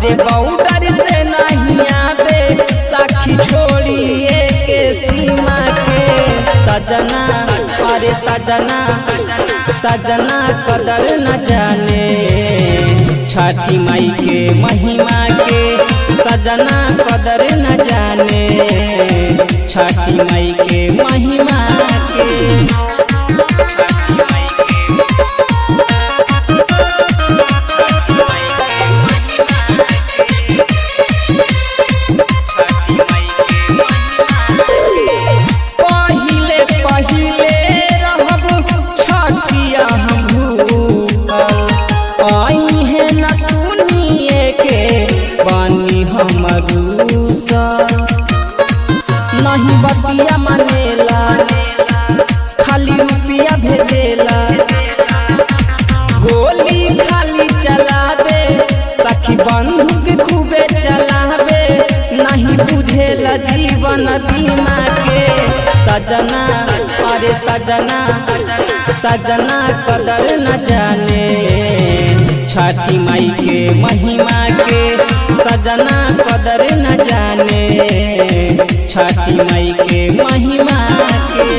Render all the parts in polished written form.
अरे बॉर्डर से नहीं आवे सखी छोड़िए के सीमा के सजना अरे सजना सजना कदर न जाने छठी माई के महिमा के सजना कदर न जाने छठी माई के महिमा के पहिले रहब छठिया आई है न सुनिए के पानी हम नहीं बतिया मानेला खाली रुपया भेजेला गोली खाली चलावे सखी बंदूक खूबे चलावे नहीं बुझेला जीवन बीमा के सजना अरे सजना सजना कदर न जाने छठी माई के महिमा के सजना कदर न जाने छठी माई के महिमा के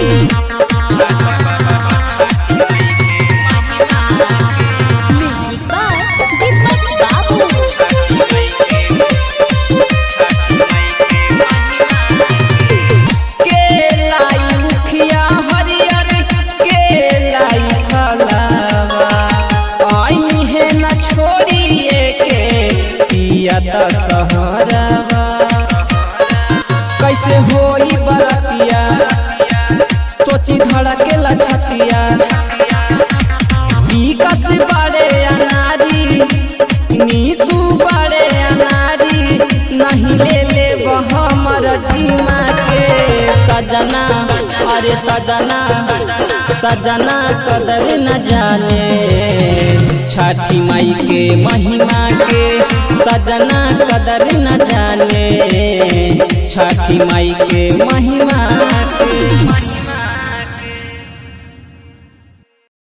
सहरवा कैसे होई बरतिया सोची धड़के लछतिया विकास बड़े अनारी नीसू बड़े अनारी नहीं ले हमर जीमा के सजना अरे सजना सजना कदर न जाने छठी माई के महिमा के सजना कदर न जाने छठी माई के महिमा के।